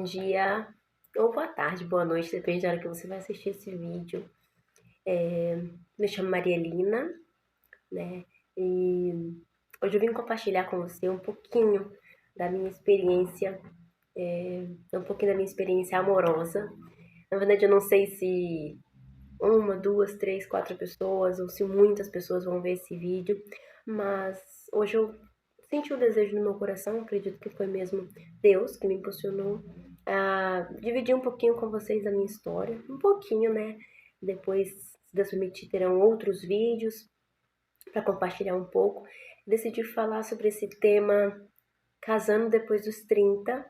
bom dia, ou boa tarde, boa noite, depende da hora que você vai assistir esse vídeo. Me chamo Marielina, né? E hoje eu vim compartilhar com você um pouquinho da minha experiência, um pouquinho da minha experiência amorosa. Na verdade, eu não sei se uma, duas, três, quatro pessoas, ou se muitas pessoas vão ver esse vídeo, mas hoje eu senti o desejo no meu coração, acredito que foi mesmo Deus que me impulsionou a dividir um pouquinho com vocês a minha história, um pouquinho, né? Depois, se Deus permitir, terão outros vídeos para compartilhar um pouco. Decidi falar sobre esse tema casando depois dos 30,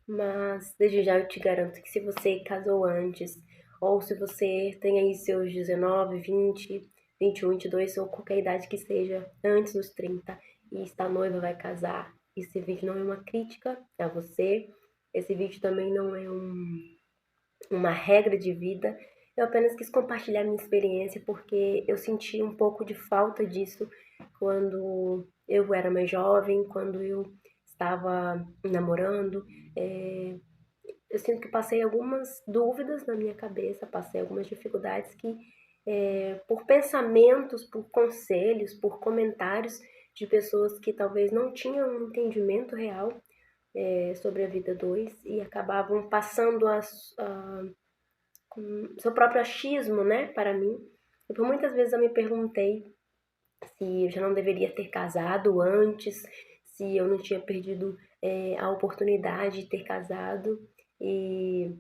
mas desde já eu te garanto que se você casou antes, ou se você tem aí seus 19, 20, 21, 22, ou qualquer idade que seja antes dos 30 e está noiva, vai casar, esse vídeo não é uma crítica a você, esse vídeo também não é uma regra de vida, eu apenas quis compartilhar minha experiência porque eu senti um pouco de falta disso quando eu era mais jovem, quando eu estava namorando. Eu sinto que passei algumas dúvidas na minha cabeça, passei algumas dificuldades que, por pensamentos, por conselhos, por comentários de pessoas que talvez não tinham um entendimento real sobre a vida dois e acabavam passando com seu próprio achismo, né, para mim. E por muitas vezes eu me perguntei se eu já não deveria ter casado antes, se eu não tinha perdido a oportunidade de ter casado. E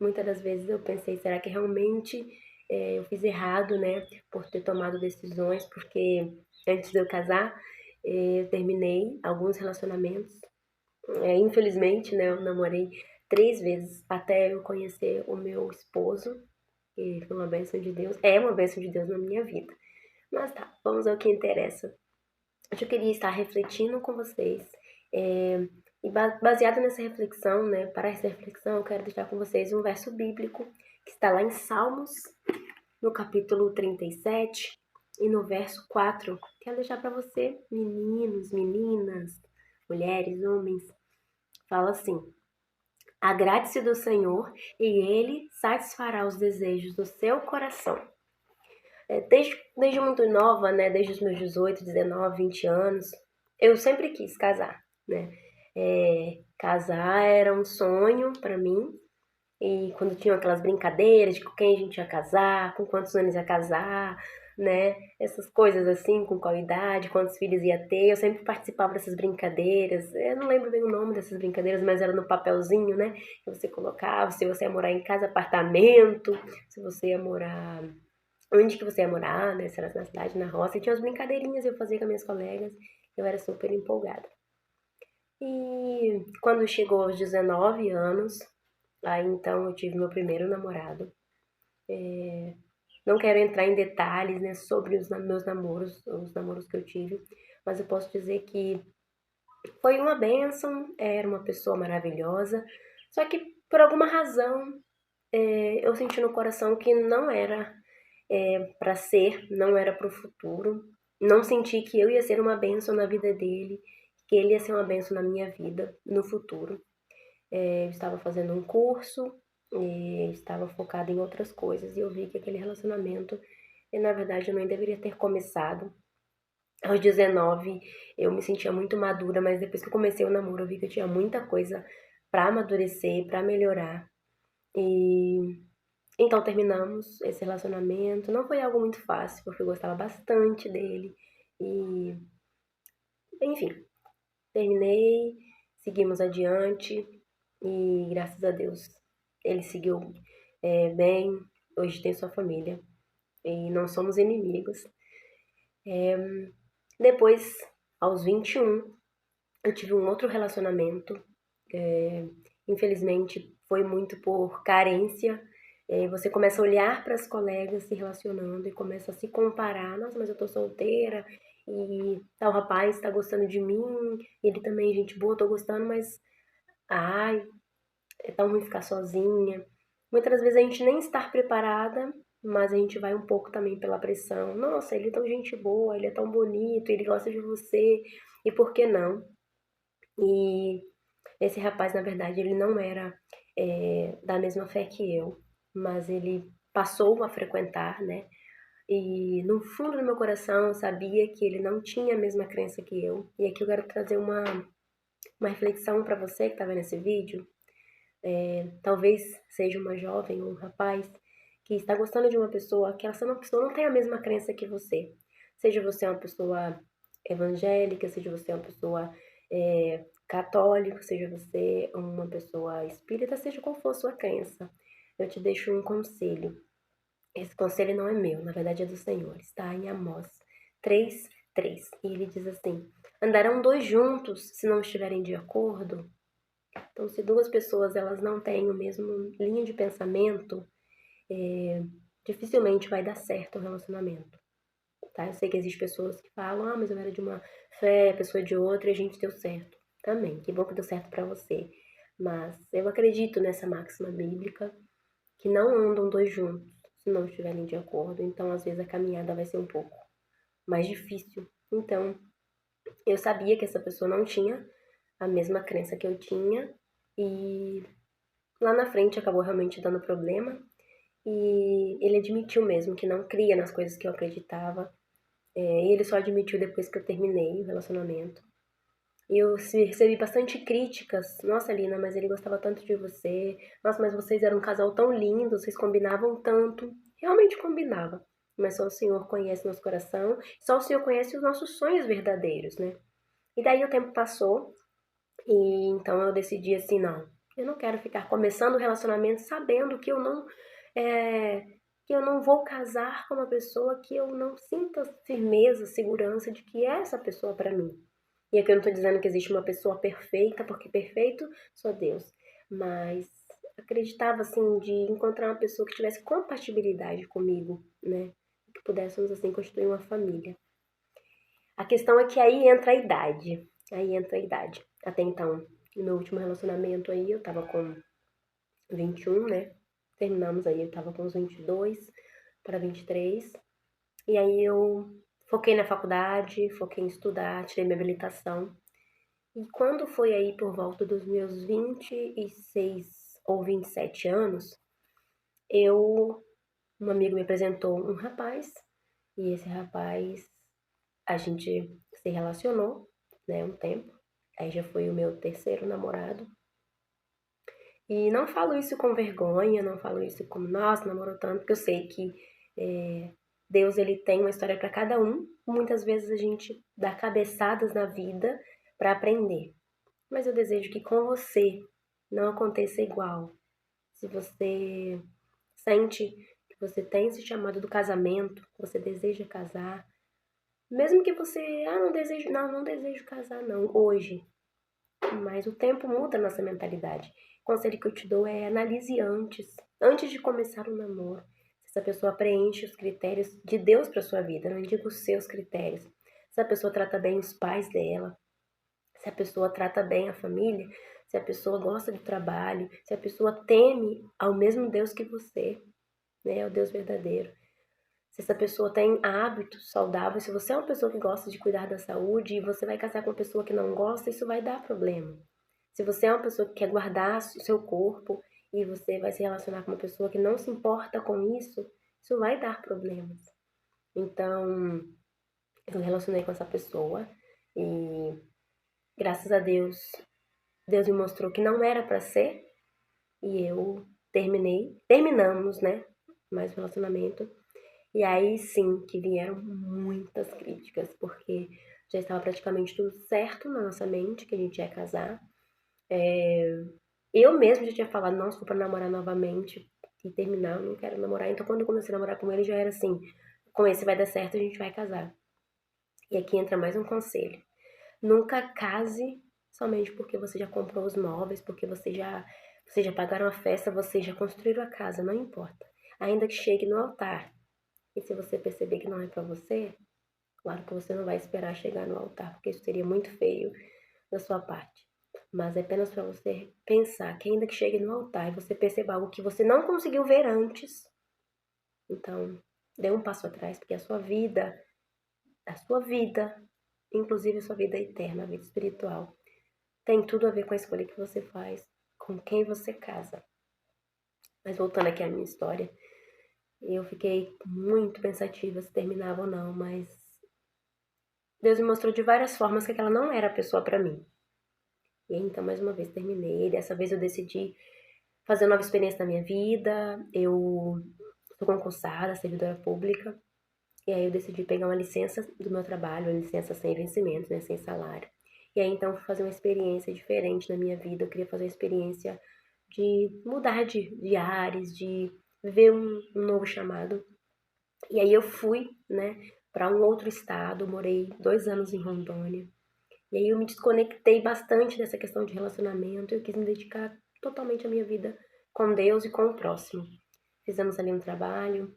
muitas das vezes eu pensei, será que realmente eu fiz errado, né, por ter tomado decisões, porque antes de eu casar, eu terminei alguns relacionamentos. Infelizmente, né, eu namorei 3 vezes até eu conhecer o meu esposo, que foi uma bênção de Deus, é uma bênção de Deus na minha vida. Mas tá, vamos ao que interessa. Hoje eu queria estar refletindo com vocês, e baseado nessa reflexão, né, para essa reflexão, eu quero deixar com vocês um verso bíblico que está lá em Salmos, no capítulo 37 e no verso 4. Quero deixar para você, meninos, meninas, mulheres, homens, fala assim: agrade-se do Senhor e Ele satisfará os desejos do seu coração. Desde muito nova, né, desde os meus 18, 19, 20 anos, eu sempre quis casar, né? Casar era um sonho para mim. E quando tinham aquelas brincadeiras de com quem a gente ia casar, com quantos anos ia casar, né? Essas coisas assim, com qual idade, quantos filhos ia ter. Eu sempre participava dessas brincadeiras. Eu não lembro bem o nome dessas brincadeiras, mas era no papelzinho, né? Que você colocava, se você ia morar em casa, apartamento, se você ia morar... Onde que você ia morar, né? Se era na cidade, na roça. E tinha umas brincadeirinhas eu fazia com minhas colegas. Eu era super empolgada. E quando chegou aos 19 anos, aí então eu tive meu primeiro namorado. Não quero entrar em detalhes, né, sobre os meus namoros, os namoros que eu tive, mas eu posso dizer que foi uma bênção, era uma pessoa maravilhosa, só que por alguma razão eu senti no coração que não era para ser, não era para o futuro. Não senti que eu ia ser uma bênção na vida dele, que ele ia ser uma bênção na minha vida no futuro. Eu estava fazendo um curso e estava focada em outras coisas e eu vi que aquele relacionamento, na verdade, eu nem deveria ter começado. Aos 19, eu me sentia muito madura, mas depois que eu comecei o namoro, eu vi que eu tinha muita coisa para amadurecer, para melhorar. E então terminamos esse relacionamento. Não foi algo muito fácil, porque eu gostava bastante dele. E, enfim, terminei, seguimos adiante e graças a Deus ele seguiu bem. Hoje tem sua família e não somos inimigos. Depois, aos 21, eu tive um outro relacionamento. Infelizmente, foi muito por carência. Você começa a olhar para as colegas se relacionando e começa a se comparar. Nossa, mas eu tô solteira e tal rapaz tá gostando de mim, ele também, gente boa, tô gostando, mas ai, é tão ruim ficar sozinha. Muitas das vezes a gente nem está preparada, mas a gente vai um pouco também pela pressão. Nossa, ele é tão gente boa, ele é tão bonito, ele gosta de você, e por que não? E Esse rapaz, na verdade, ele não era da mesma fé que eu, mas ele passou a frequentar, né? E no fundo do meu coração eu sabia que ele não tinha a mesma crença que eu. E aqui eu quero trazer uma reflexão para você que está vendo esse vídeo. Talvez seja uma jovem ou um rapaz que está gostando de uma pessoa que essa pessoa não tem a mesma crença que você. Seja você uma pessoa evangélica, seja você uma pessoa católica, seja você uma pessoa espírita, seja qual for a sua crença. Eu te deixo um conselho. Esse conselho não é meu, na verdade é do Senhor. Está em Amós 3:3. E ele diz assim: andarão dois juntos se não estiverem de acordo? Então, se duas pessoas elas não têm o mesmo linha de pensamento, dificilmente vai dar certo o relacionamento. Tá? Eu sei que existem pessoas que falam, mas eu era de uma fé, a pessoa de outra e a gente deu certo. Também, que bom que deu certo para você. Mas eu acredito nessa máxima bíblica que não andam dois juntos se não estiverem de acordo. Então, às vezes, a caminhada vai ser um pouco mais difícil. Então, eu sabia que essa pessoa não tinha a mesma crença que eu tinha e lá na frente acabou realmente dando problema e ele admitiu mesmo que não cria nas coisas que eu acreditava. E ele só admitiu depois que eu terminei o relacionamento. E eu recebi bastante críticas. Nossa, Lina, mas ele gostava tanto de você. Nossa, mas vocês eram um casal tão lindo, vocês combinavam tanto. Realmente combinava. Mas só o Senhor conhece nosso coração, só o Senhor conhece os nossos sonhos verdadeiros, né? E daí o tempo passou, e então eu decidi assim, não, eu não quero ficar começando o relacionamento sabendo é, que eu não vou casar com uma pessoa que eu não sinta firmeza, segurança de que é essa pessoa para mim. E aqui eu não tô dizendo que existe uma pessoa perfeita, porque perfeito só Deus. Mas acreditava, assim, de encontrar uma pessoa que tivesse compatibilidade comigo, né? Que pudéssemos, assim, constituir uma família. A questão é que aí entra a idade. Aí entra a idade. Até então, no meu último relacionamento aí, eu tava com 21, né? Terminamos aí, eu tava com uns 22 para 23. E aí eu foquei na faculdade, foquei em estudar, tirei minha habilitação. E quando foi aí por volta dos meus 26 ou 27 anos, um amigo me apresentou um rapaz, e esse rapaz, a gente se relacionou, né, um tempo. Aí já foi o meu terceiro namorado. E não falo isso com vergonha, não falo isso como, nossa, namorou tanto, porque eu sei que Deus ele tem uma história para cada um. Muitas vezes a gente dá cabeçadas na vida para aprender. Mas eu desejo que com você não aconteça igual. Se você sente que você tem esse chamado do casamento, você deseja casar, mesmo que você, não desejo casar não, hoje. Mas o tempo muda a nossa mentalidade. O conselho que eu te dou é analise antes de começar o namoro. Se essa pessoa preenche os critérios de Deus para sua vida, não digo os seus critérios. Se a pessoa trata bem os pais dela, se a pessoa trata bem a família, se a pessoa gosta do trabalho, se a pessoa teme ao mesmo Deus que você, né, o Deus verdadeiro. Se essa pessoa tem hábitos saudáveis, se você é uma pessoa que gosta de cuidar da saúde e você vai casar com uma pessoa que não gosta, isso vai dar problema. Se você é uma pessoa que quer guardar o seu corpo e você vai se relacionar com uma pessoa que não se importa com isso vai dar problemas. Então, eu me relacionei com essa pessoa e graças a Deus, Deus me mostrou que não era para ser e eu terminamos, né? Mais um relacionamento. E aí sim que vieram muitas críticas, porque já estava praticamente tudo certo na nossa mente que a gente ia casar. Eu mesma já tinha falado, nossa, vou pra namorar novamente e terminar, eu não quero namorar. Então quando eu comecei a namorar com ele já era assim, com esse vai dar certo, a gente vai casar. E aqui entra mais um conselho. Nunca case somente porque você já comprou os móveis, porque você já pagaram a festa, você já construíram a casa, não importa. Ainda que chegue no altar. E se você perceber que não é pra você, claro que você não vai esperar chegar no altar, porque isso seria muito feio da sua parte. Mas é apenas para você pensar que ainda que chegue no altar e você perceba algo que você não conseguiu ver antes, então dê um passo atrás, porque a sua vida, inclusive a sua vida eterna, a vida espiritual, tem tudo a ver com a escolha que você faz, com quem você casa. Mas voltando aqui à minha história, eu fiquei muito pensativa se terminava ou não, mas Deus me mostrou de várias formas que aquela não era a pessoa pra mim. E então, mais uma vez, terminei. Dessa vez eu decidi fazer uma nova experiência na minha vida. Eu sou concursada, servidora pública. E aí eu decidi pegar uma licença do meu trabalho, uma licença sem vencimento, né, sem salário. E aí então fui fazer uma experiência diferente na minha vida. Eu queria fazer uma experiência de mudar de ares, de viver um novo chamado. E aí eu fui, né, para um outro estado, morei 2 anos em Rondônia. E aí eu me desconectei bastante dessa questão de relacionamento. Eu quis me dedicar totalmente à minha vida com Deus e com o próximo. Fizemos ali um trabalho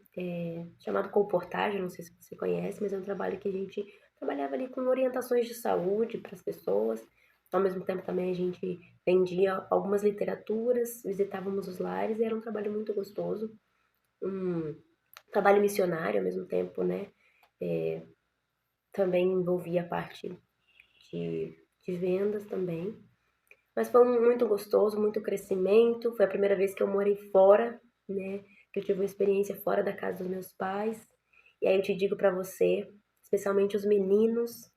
chamado colportagem, não sei se você conhece, mas é um trabalho que a gente trabalhava ali com orientações de saúde para as pessoas. Ao mesmo tempo também a gente vendia algumas literaturas, visitávamos os lares e era um trabalho muito gostoso. Um trabalho missionário ao mesmo tempo, né? Também envolvia a parte de vendas também. Mas foi muito gostoso, muito crescimento. Foi a primeira vez que eu morei fora, né? Que eu tive uma experiência fora da casa dos meus pais. E aí eu te digo para você, especialmente os meninos,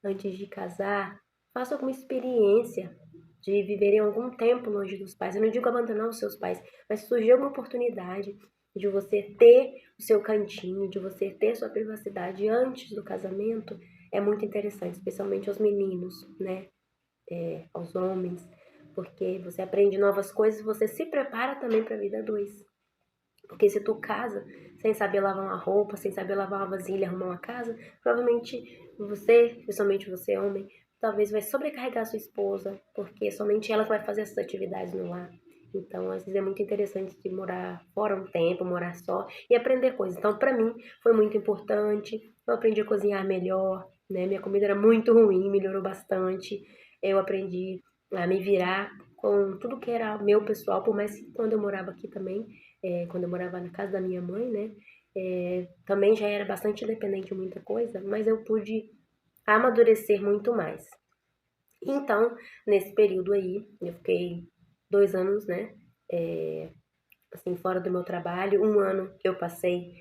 antes de casar, faça alguma experiência de viverem algum tempo longe dos pais. Eu não digo abandonar os seus pais, mas se surgir uma oportunidade de você ter o seu cantinho, de você ter sua privacidade antes do casamento, é muito interessante, especialmente os meninos, né? Aos homens, porque você aprende novas coisas e você se prepara também para a vida dois. Porque se tu casa sem saber lavar uma roupa, sem saber lavar uma vasilha, arrumar uma casa, provavelmente você, principalmente você homem, talvez vai sobrecarregar a sua esposa, porque somente ela vai fazer essas atividades no lar. Então, às vezes é muito interessante de morar fora um tempo, morar só e aprender coisas. Então, para mim, foi muito importante. Eu aprendi a cozinhar melhor, né? Minha comida era muito ruim, melhorou bastante. Eu aprendi a me virar com tudo que era meu pessoal, por mais que quando eu morava aqui também, quando eu morava na casa da minha mãe, né? Também já era bastante independente de muita coisa, mas eu pude amadurecer muito mais. Então, nesse período aí, eu fiquei 2 anos, né? Assim, fora do meu trabalho. Um ano eu passei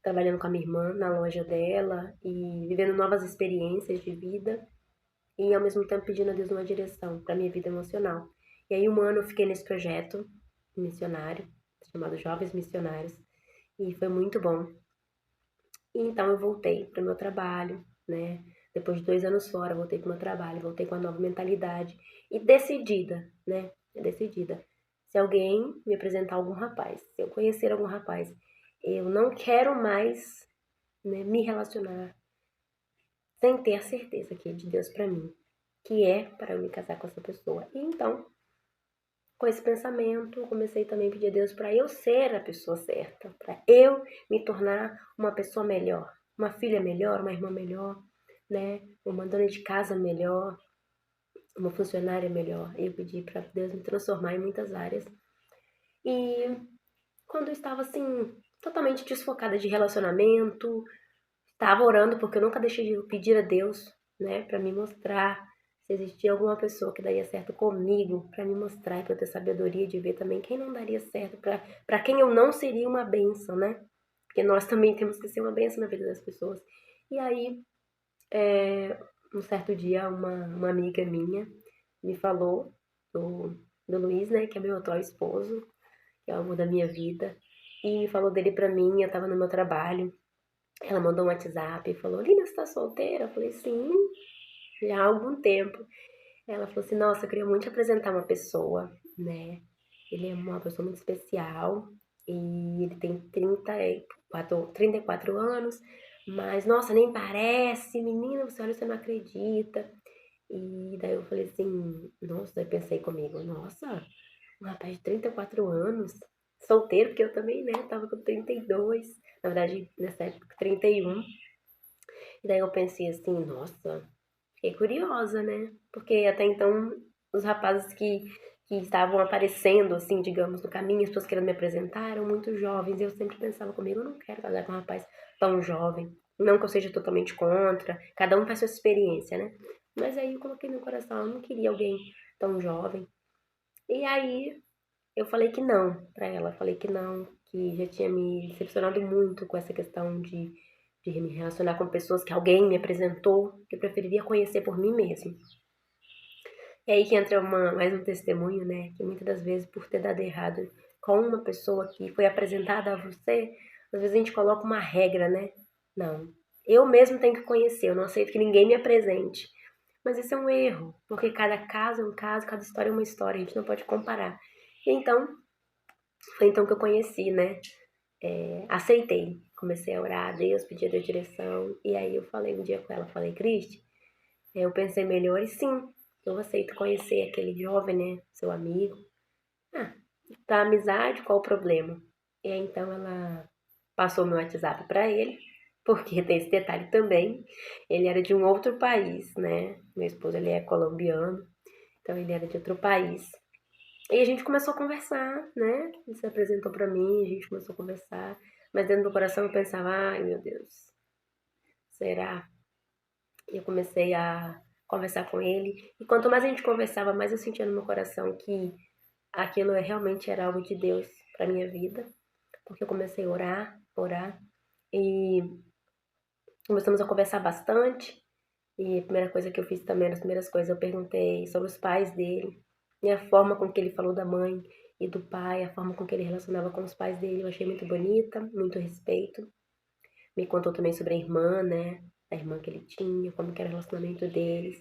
trabalhando com a minha irmã na loja dela e vivendo novas experiências de vida e ao mesmo tempo pedindo a Deus uma direção para minha vida emocional. E aí 1 ano eu fiquei nesse projeto missionário, chamado Jovens Missionários, e foi muito bom. E então eu voltei para o meu trabalho, né? Depois de 2 anos fora, voltei para o meu trabalho, voltei com uma nova mentalidade e decidida, né? Decidida. Se alguém me apresentar algum rapaz, se eu conhecer algum rapaz, eu não quero mais, né, me relacionar sem ter a certeza que é de Deus para mim, que é para eu me casar com essa pessoa. E então, com esse pensamento, comecei também a pedir a Deus para eu ser a pessoa certa, para eu me tornar uma pessoa melhor, uma filha melhor, uma irmã melhor, né? Uma dona de casa melhor, uma funcionária melhor. Eu pedi para Deus me transformar em muitas áreas. E quando eu estava assim, totalmente desfocada de relacionamento, estava orando porque eu nunca deixei de pedir a Deus, né, para me mostrar se existia alguma pessoa que daria certo comigo, para me mostrar e para eu ter sabedoria de ver também quem não daria certo, para quem eu não seria uma bênção, né? Porque nós também temos que ser uma bênção na vida das pessoas. E aí, um certo dia, uma amiga minha me falou do Luiz, né, que é meu atual esposo, que é o amor da minha vida, e me falou dele pra mim. Eu tava no meu trabalho. Ela mandou um WhatsApp e falou: Lina, você tá solteira? Eu falei: sim, já há algum tempo. Ela falou assim: nossa, eu queria muito te apresentar uma pessoa, né? Ele é uma pessoa muito especial e ele tem 34 anos, mas nossa, nem parece, menina, você olha, você não acredita. E daí eu falei assim: nossa, daí pensei comigo: nossa, um rapaz de 34 anos, solteiro, porque eu também, né, tava com 32, na verdade, nessa época, 31. E daí eu pensei assim, nossa, fiquei curiosa, né? Porque até então, os rapazes que estavam aparecendo, assim, digamos, no caminho, as pessoas querendo me apresentar, eram muito jovens. E eu sempre pensava comigo, eu não quero casar com um rapaz tão jovem. Não que eu seja totalmente contra, cada um faz sua experiência, né? Mas aí eu coloquei no coração, eu não queria alguém tão jovem. E aí eu falei que não pra ela, falei que não, que já tinha me decepcionado muito com essa questão de me relacionar com pessoas que alguém me apresentou, que eu preferiria conhecer por mim mesmo. E aí que entra mais um testemunho, né? Que muitas das vezes, por ter dado errado com uma pessoa que foi apresentada a você, às vezes a gente coloca uma regra, né? Não, eu mesmo tenho que conhecer, eu não aceito que ninguém me apresente. Mas isso é um erro, porque cada caso é um caso, cada história é uma história, a gente não pode comparar. E então, foi então que eu conheci, né? Aceitei, comecei a orar a Deus, pedir a Deus direção, e aí eu falei um dia com ela, falei, Cristi, eu pensei melhor e sim, eu aceito conhecer aquele jovem, né, seu amigo. Ah, pra amizade, qual o problema? E aí então ela passou meu WhatsApp pra ele, porque tem esse detalhe também, ele era de um outro país, né, meu esposo ele é colombiano, então ele era de outro país. E a gente começou a conversar, né, ele se apresentou pra mim, a gente começou a conversar, mas dentro do coração eu pensava, ai meu Deus, será? E eu comecei a conversar com ele. E quanto mais a gente conversava, mais eu sentia no meu coração que aquilo realmente era algo de Deus para minha vida. Porque eu comecei a orar, orar. E começamos a conversar bastante. E a primeira coisa que eu fiz também, as primeiras coisas, eu perguntei sobre os pais dele. E a forma com que ele falou da mãe e do pai, a forma com que ele relacionava com os pais dele, eu achei muito bonita, muito respeito. Me contou também sobre a irmã, né? A irmã que ele tinha, como que era o relacionamento deles.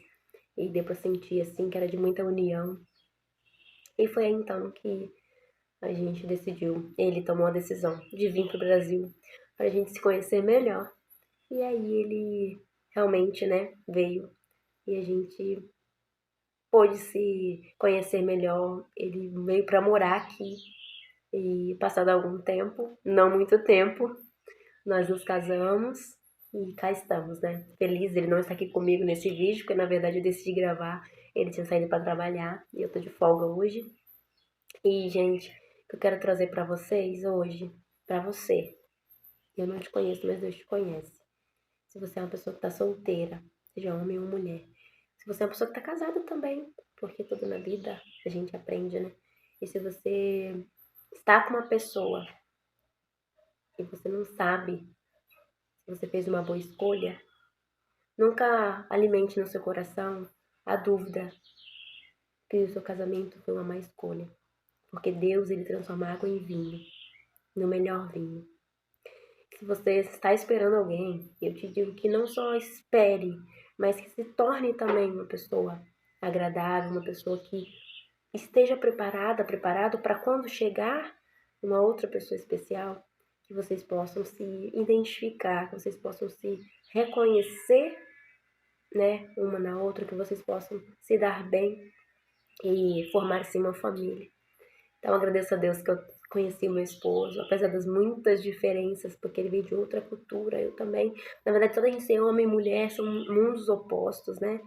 E deu pra sentir, assim, que era de muita união. E foi aí, então, que a gente decidiu, ele tomou a decisão de vir pro Brasil pra gente se conhecer melhor. E aí ele realmente, né, veio e a gente pôde se conhecer melhor. Ele veio pra morar aqui e passado algum tempo, não muito tempo, nós nos casamos e cá estamos, né? Feliz, ele não está aqui comigo nesse vídeo, porque na verdade eu decidi gravar. Ele tinha saído para trabalhar e eu tô de folga hoje. E, gente, o que eu quero trazer para vocês hoje, para você. Eu não te conheço, mas Deus te conhece. Se você é uma pessoa que tá solteira, seja homem ou mulher. Se você é uma pessoa que tá casada também, porque tudo na vida a gente aprende, né? E se você está com uma pessoa e você não sabe se você fez uma boa escolha, nunca alimente no seu coração a dúvida que o seu casamento foi uma má escolha. Porque Deus, ele transforma água em vinho, no melhor vinho. Se você está esperando alguém, eu te digo que não só espere, mas que se torne também uma pessoa agradável, uma pessoa que esteja preparado para quando chegar uma outra pessoa especial, que vocês possam se identificar, que vocês possam se reconhecer, né, uma na outra, que vocês possam se dar bem e formar sim uma família. Então agradeço a Deus que eu conheci meu esposo, apesar das muitas diferenças, porque ele veio de outra cultura, eu também. Na verdade, toda a gente ser homem e mulher são mundos opostos, né?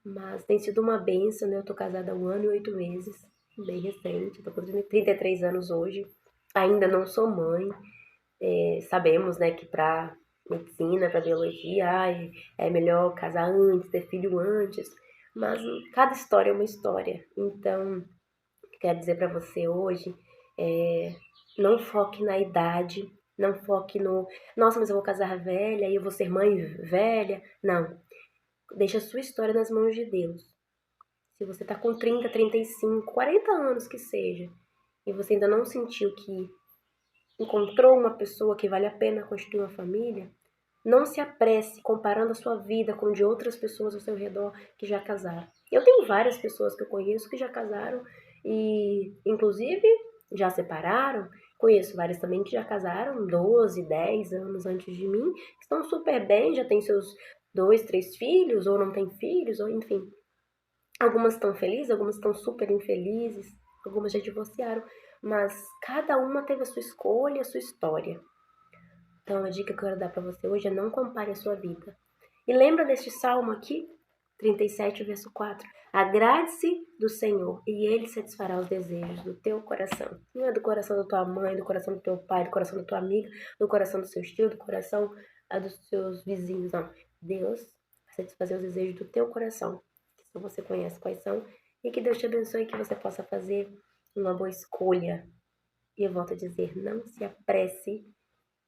Mas tem sido uma bênção, né? Eu tô casada há 1 ano e 8 meses, bem recente, tô com 33 anos hoje. Ainda não sou mãe, sabemos, né, que para medicina, para biologia, é melhor casar antes, ter filho antes, mas cada história é uma história. Então, quero dizer para você hoje, é, não foque na idade, não foque no, nossa, mas eu vou casar velha e eu vou ser mãe velha. Não, deixa a sua história nas mãos de Deus. Se você tá com 30, 35, 40 anos que seja, e você ainda não sentiu que encontrou uma pessoa que vale a pena construir uma família, não se apresse comparando a sua vida com de outras pessoas ao seu redor que já casaram. Eu tenho várias pessoas que eu conheço que já casaram e, inclusive, já separaram. Conheço várias também que já casaram 12, 10 anos antes de mim, que estão super bem, já têm seus 2, 3 filhos, ou não têm filhos, ou enfim. Algumas estão felizes, algumas estão super infelizes, algumas já divorciaram, mas cada uma teve a sua escolha, a sua história. Então, a dica que eu quero dar para você hoje é não compare a sua vida. E lembra deste salmo aqui? 37, verso 4. Agrade-se do Senhor e Ele satisfará os desejos do teu coração. Não é do coração da tua mãe, do coração do teu pai, do coração da tua amiga, do coração do seu tio, do coração dos seus vizinhos. Não. Deus vai satisfazer os desejos do teu coração. só você conhece quais são. E que Deus te abençoe e que você possa fazer uma boa escolha. E eu volto a dizer, não se apresse,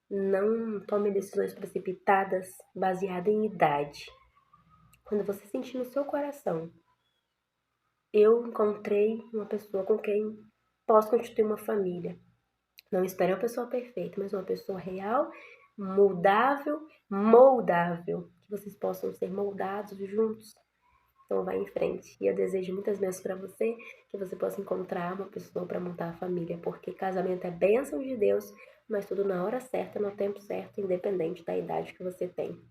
não tome decisões precipitadas baseadas em idade. Quando você sentir no seu coração, eu encontrei uma pessoa com quem posso constituir uma família. Não espere uma pessoa perfeita, mas uma pessoa real, moldável, que vocês possam ser moldados juntos. Então vai em frente. E eu desejo muitas bênçãos para você, que você possa encontrar uma pessoa para montar a família, porque casamento é bênção de Deus, mas tudo na hora certa, no tempo certo, independente da idade que você tem.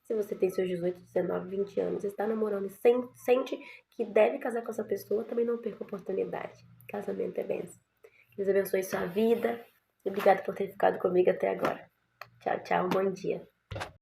Se você tem seus 18, 19, 20 anos, está namorando e sente que deve casar com essa pessoa, também não perca a oportunidade. Casamento é bênção. Deus abençoe sua vida. Obrigada por ter ficado comigo até agora. Tchau, tchau. Bom dia.